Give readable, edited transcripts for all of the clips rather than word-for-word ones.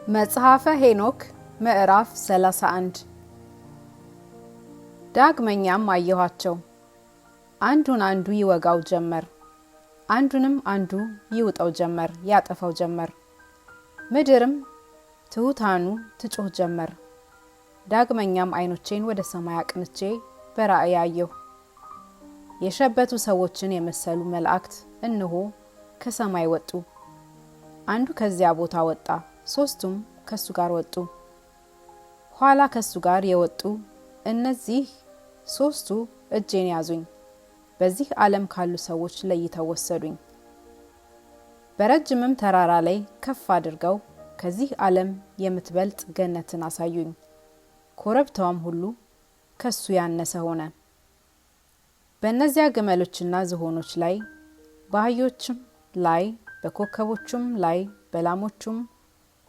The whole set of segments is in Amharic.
መጽሐፈ ሄኖክ ምዕራፍ 31 ዳግመኛም አየኋቸው። አንዱን አንዱ ይወጋው ጀመር፣ አንዱንም አንዱ ይውጠው ጀመር፣ ያጠፋው ጀመር። ምድርም ትሑታኑ ትጮህ ጀመር። ዳግመኛም ዓይኖቼን ወደ ሰማይ አቅንቼ በራእይ አየሁ። የሸበቱ ሰዎችን የመሰሉ መላእክት እነሆ ከሰማይ ወጡ። አንዱ ከዚያ ቦታ ወጣ፣ ሶስቱም ከሱ ጋር ወጡ። ኋላ ከሱ ጋር የወጡ እነዚህ ሶስቱ እጄን ያዙኝ፣ በዚህ ዓለም ካሉ ሰዎች ለይተው ወሰዱኝ። በረጅምም ተራራ ላይ ከፍ አድርገው ከዚህ ዓለም የምትበልጥ ገነትን አሳዩኝ። ኮረብታውም ሁሉ ከሱ ያነሰ ሆነ። በእነዚያ ግመሎችና ዝሆኖች ላይ፣ በአህዮችም ላይ፣ በኮከቦቹም ላይ፣ በላሞቹም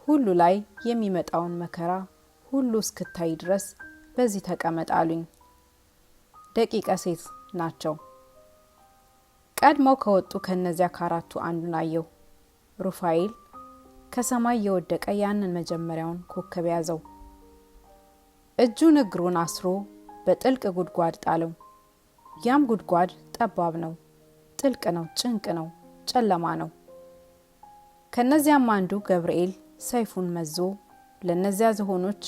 ሁሉ ላይ የሚመጣውን መከራ ሁሉ እስክታይ ድረስ በዚህ ተቀመጥ አሉኝ። ደቂቀ ሴት ናቸው። ቀድመው ከወጡ ከነዚያ ከአራቱ አንዱን አየሁ። ሩፋኤል ከሰማይ የወደቀ ያንን መጀመሪያውን ኮከብ ያዘው። እጁን እግሩን አስሮ በጥልቅ ጉድጓድ ጣለው። ያም ጉድጓድ ጠባብ ነው፣ ጥልቅ ነው፣ ጭንቅ ነው፣ ጨለማ ነው። ከነዚያም አንዱ ገብርኤል ሰይፉን መዞ ለነዚያ ዝሆኖች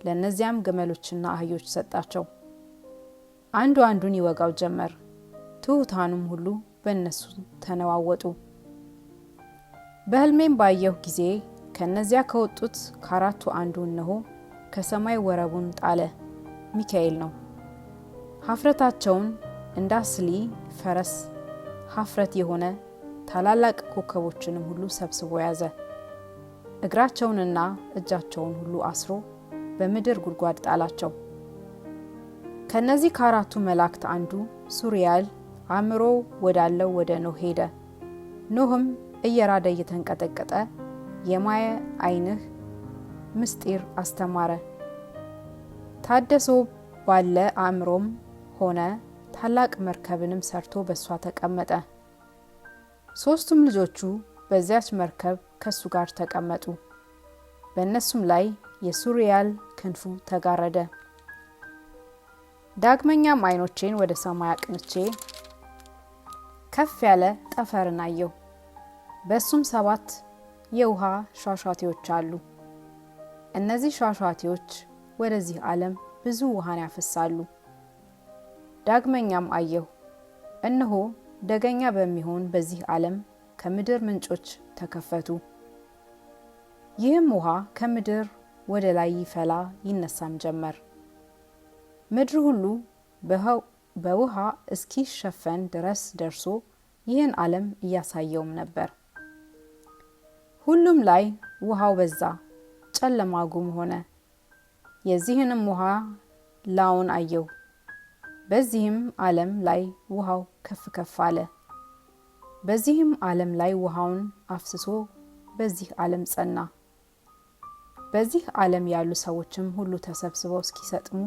ለነዚያም ግመሎችና አህዮች ሰጣቸው። አንዱ አንዱን ይወጋው ጀመር። ትሑታኑም ሁሉ በእነሱ ተነዋወጡ። በሕልሜም ባየሁ ጊዜ ከነዚያ ከወጡት ከአራቱ አንዱ እነሆ ከሰማይ ወረቡን ጣለ። ሚካኤል ነው። ሀፍረታቸውን እንዳስሊ ፈረስ ሀፍረት የሆነ ታላላቅ ኮከቦችንም ሁሉ ሰብስቦ ያዘ። እግራቸውንና እጃቸውን ሁሉ አስሮ በምድር ጉድጓድ ጣላቸው። ከነዚህ ከአራቱ መላእክት አንዱ ሱሪያል አእምሮ ወዳለው ወደ ኖህ ሄደ። ኖህም እየራደ እየተንቀጠቀጠ የማየ ዓይንህ ምስጢር አስተማረ። ታደሶ ባለ አእምሮም ሆነ ታላቅ መርከብንም ሰርቶ በሷ ተቀመጠ። ሶስቱም ልጆቹ በዚያች መርከብ ከሱ ጋር ተቀመጡ። በእነሱም ላይ የሱሪያል ክንፉ ተጋረደ። ዳግመኛም ዓይኖቼን ወደ ሰማይ አቅንቼ ከፍ ያለ ጠፈርን አየሁ። በሱም 7 የውሃ ሿሿቴዎች አሉ። እነዚህ ሿሿቴዎች ወደዚህ ዓለም ብዙ ውሃን ያፈሳሉ። ዳግመኛም አየሁ፣ እነሆ ደገኛ በሚሆን በዚህ ዓለም ከምድር ምንጮች ተከፈቱ። ይህም ውሃ ከምድር ወደ ላይ ይፈላ ይነሳም ጀመር። ምድር ሁሉ በውሃ እስኪሸፈን ድረስ ደርሶ ይህን ዓለም እያሳየውም ነበር። ሁሉም ላይ ውሃው በዛ፣ ጨለማ ጉም ሆነ። የዚህንም ውሃ ላውን አየው። በዚህም ዓለም ላይ ውሃው ከፍ ከፍ አለ። በዚህም ዓለም ላይ ውሃውን አፍስሶ በዚህ ዓለም ጸና። በዚህ ዓለም ያሉ ሰዎችም ሁሉ ተሰብስበው እስኪሰጥሙ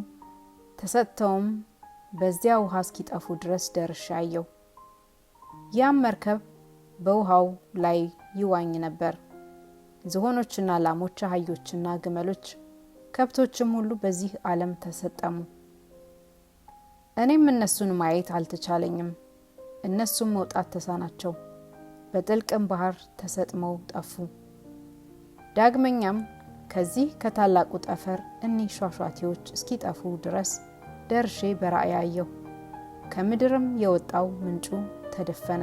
ተሰጥተውም በዚያ ውሃ እስኪጠፉ ድረስ ደርሼ አየሁ። ያም መርከብ በውሃው ላይ ይዋኝ ነበር። ዝሆኖችና ላሞች፣ አህዮችና ግመሎች፣ ከብቶችም ሁሉ በዚህ ዓለም ተሰጠሙ። እኔም እነሱን ማየት አልተቻለኝም። እነሱም መውጣት ተሳናቸው፣ በጥልቅም ባህር ተሰጥመው ጠፉ። ዳግመኛም ከዚህ ከታላቁ ጠፈር እኒህ ሿሿቴዎች እስኪጠፉ ድረስ ደርሼ በራእይ አየሁ። ከምድርም የወጣው ምንጩ ተደፈነ።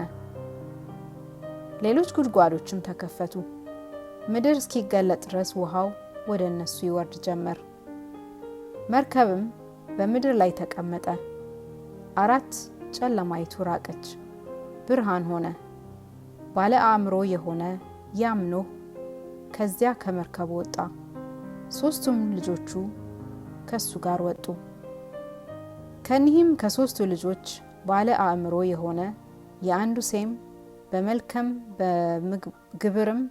ሌሎች ጉድጓዶችም ተከፈቱ። ምድር እስኪገለጥ ድረስ ውሃው ወደ እነሱ ይወርድ ጀመር። መርከብም በምድር ላይ ተቀመጠ። 4 ጨለማይቱ ራቀች፣ ብርሃን ሆነ። ባለ አእምሮ የሆነ ያም ኖህ ከዚያ ከመርከቡ ወጣ። 3ቱም ልጆቹ ከሱ ጋር ወጡ። ከኒህም ከ3ቱ ልጆች ባለ አእምሮ የሆነ የአንዱ ሴም በመልከም በግብርም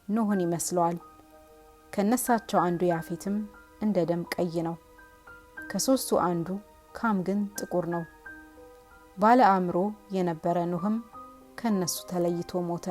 ኖህን ይመስለዋል። ከነሳቸው አንዱ ያፌትም እንደ ደም ቀይ ነው። ከ3ቱ አንዱ ካም ግን ጥቁር ነው። ባለ አእምሮ የነበረ ኖህም ከነሱ ተለይቶ ሞተ።